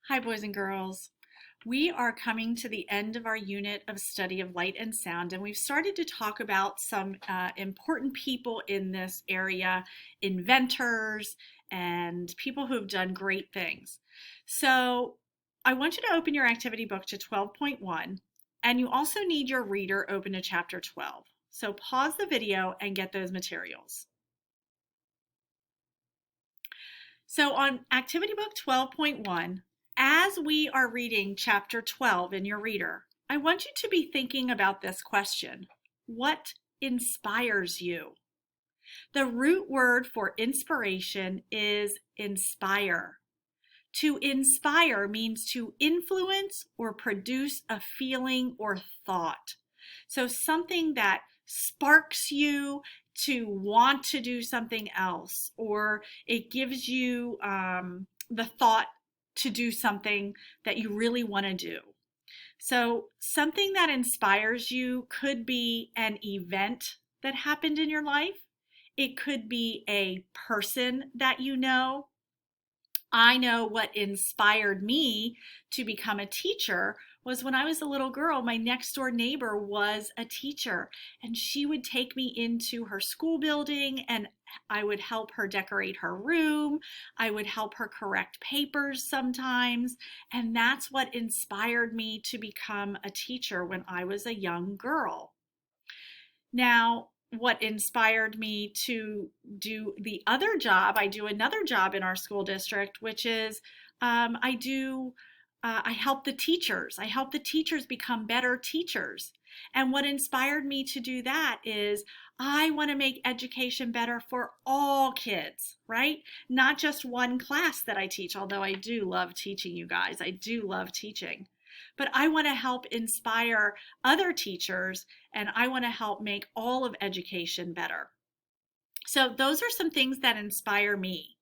Hi, boys and girls. We are coming to the end of our unit of study of light and sound, and we've started to talk about some important people in this area, inventors and people who have done great things. So I want you to open your activity book to 12.1, and you also need your reader open to chapter 12. So pause the video and get those materials. So on activity book 12.1, as we are reading chapter 12 in your reader, I want you to be thinking about this question. What inspires you? The root word for inspiration is inspire. To inspire means to influence or produce a feeling or thought. So something that sparks you to want to do something else, or it gives you the thought to do something that you really want to do. So something that inspires you could be an event that happened in your life. It could be a person that you know. I know what inspired me to become a teacher was when I was a little girl, my next door neighbor was a teacher, and she would take me into her school building and I would help her decorate her room. I would help her correct papers sometimes, and that's what inspired me to become a teacher when I was a young girl. Now, what inspired me to do the other job, I do another job in our school district, which is I help the teachers. I help the teachers become better teachers. And what inspired me to do that is I want to make education better for all kids, right? Not just one class that I teach, although I do love teaching, you guys. I do love teaching. But I want to help inspire other teachers, and I want to help make all of education better. So those are some things that inspire me.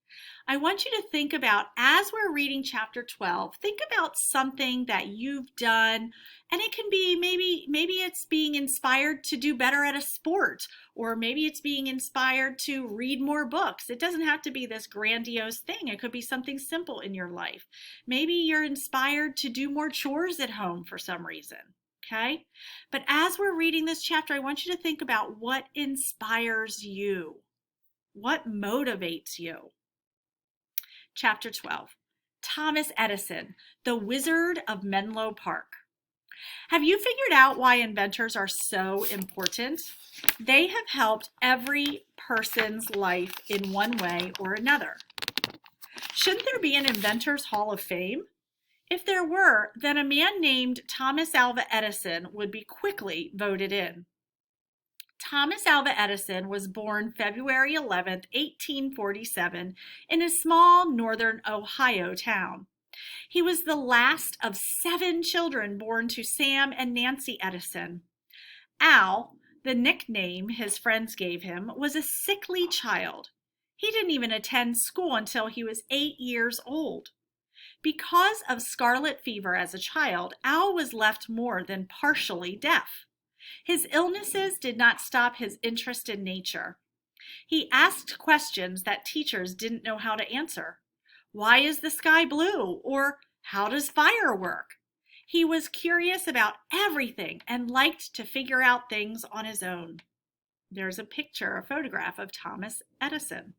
I want you to think about, as we're reading chapter 12, think about something that you've done, and it can be maybe it's being inspired to do better at a sport, or maybe it's being inspired to read more books. It doesn't have to be this grandiose thing. It could be something simple in your life. Maybe you're inspired to do more chores at home for some reason. Okay? But as we're reading this chapter, I want you to think about what inspires you. What motivates you? Chapter 12, Thomas Edison, the Wizard of Menlo Park. Have you figured out why inventors are so important? They have helped every person's life in one way or another. Shouldn't there be an Inventors Hall of Fame? If there were, then a man named Thomas Alva Edison would be quickly voted in. Thomas Alva Edison was born February 11, 1847, in a small northern Ohio town. He was the last of 7 children born to Sam and Nancy Edison. Al, the nickname his friends gave him, was a sickly child. He didn't even attend school until he was 8 years old. Because of scarlet fever as a child, Al was left more than partially deaf. His illnesses did not stop his interest in nature. He asked questions that teachers didn't know how to answer. Why is the sky blue? Or how does fire work? He was curious about everything and liked to figure out things on his own. There's a picture, a photograph of Thomas Edison.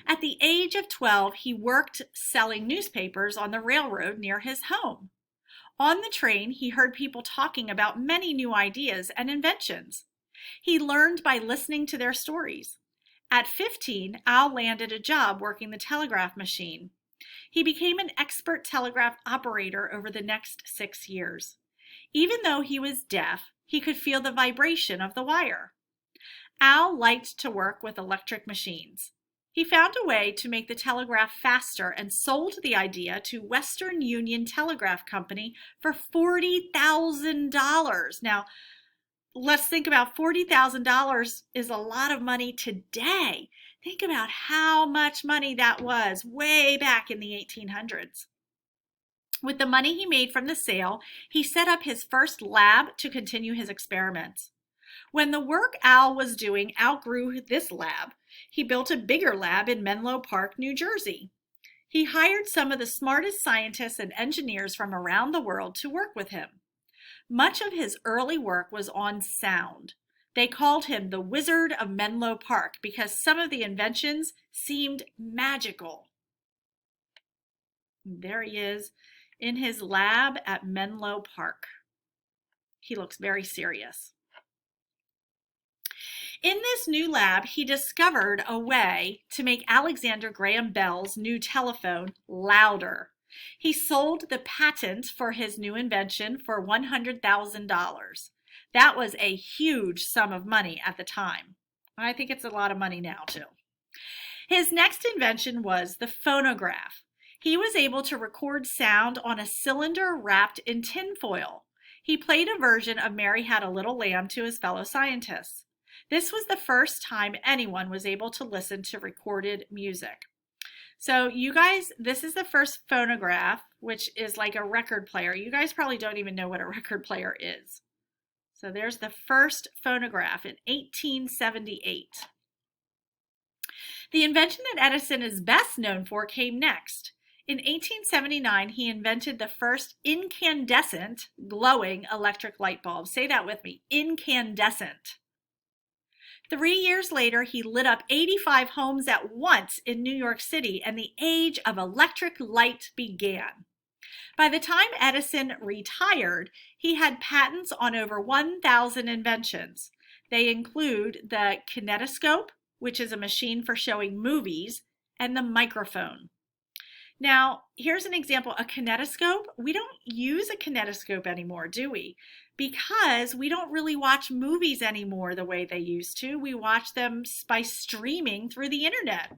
At the age of 12, he worked selling newspapers on the railroad near his home. On the train, he heard people talking about many new ideas and inventions. He learned by listening to their stories. At 15, Al landed a job working the telegraph machine. He became an expert telegraph operator over the next 6 years. Even though he was deaf, he could feel the vibration of the wire. Al liked to work with electric machines. He found a way to make the telegraph faster and sold the idea to Western Union Telegraph Company for $40,000. Now, let's think about $40,000 is a lot of money today. Think about how much money that was way back in the 1800s. With the money he made from the sale, he set up his first lab to continue his experiments. When the work Al was doing outgrew this lab, he built a bigger lab in Menlo Park, New Jersey. He hired some of the smartest scientists and engineers from around the world to work with him. Much of his early work was on sound. They called him the Wizard of Menlo Park because some of the inventions seemed magical. There he is in his lab at Menlo Park. He looks very serious. In this new lab, he discovered a way to make Alexander Graham Bell's new telephone louder. He sold the patent for his new invention for $100,000. That was a huge sum of money at the time. I think it's a lot of money now, too. His next invention was the phonograph. He was able to record sound on a cylinder wrapped in tinfoil. He played a version of Mary Had a Little Lamb to his fellow scientists. This was the first time anyone was able to listen to recorded music. So you guys, this is the first phonograph, which is like a record player. You guys probably don't even know what a record player is. So there's the first phonograph in 1878. The invention that Edison is best known for came next. In 1879, he invented the first incandescent glowing electric light bulb. Say that with me, incandescent. 3 years later, he lit up 85 homes at once in New York City, and the age of electric light began. By the time Edison retired, he had patents on over 1,000 inventions. They include the kinetoscope, which is a machine for showing movies, and the microphone. Now, here's an example, a kinetoscope. We don't use a kinetoscope anymore, do we? Because we don't really watch movies anymore the way they used to. We watch them by streaming through the internet.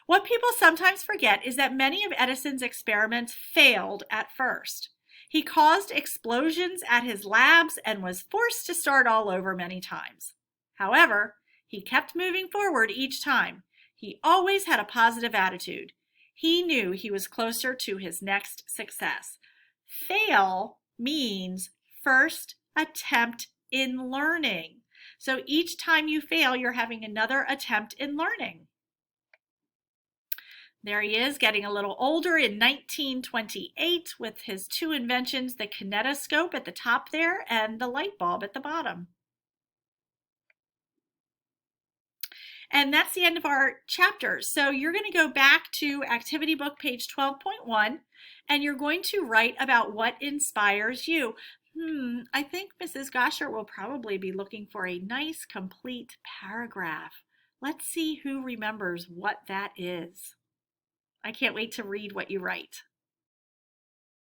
What people sometimes forget is that many of Edison's experiments failed at first. He caused explosions at his labs and was forced to start all over many times. However, he kept moving forward each time. He always had a positive attitude. He knew he was closer to his next success. Fail means first attempt in learning. So each time you fail, you're having another attempt in learning. There he is, getting a little older in 1928 with his two inventions, the kinetoscope at the top there and the light bulb at the bottom. And that's the end of our chapter. So you're going to go back to activity book page 12.1 and you're going to write about what inspires you. I think Mrs. Gosher will probably be looking for a nice complete paragraph. Let's see who remembers what that is. I can't wait to read what you write.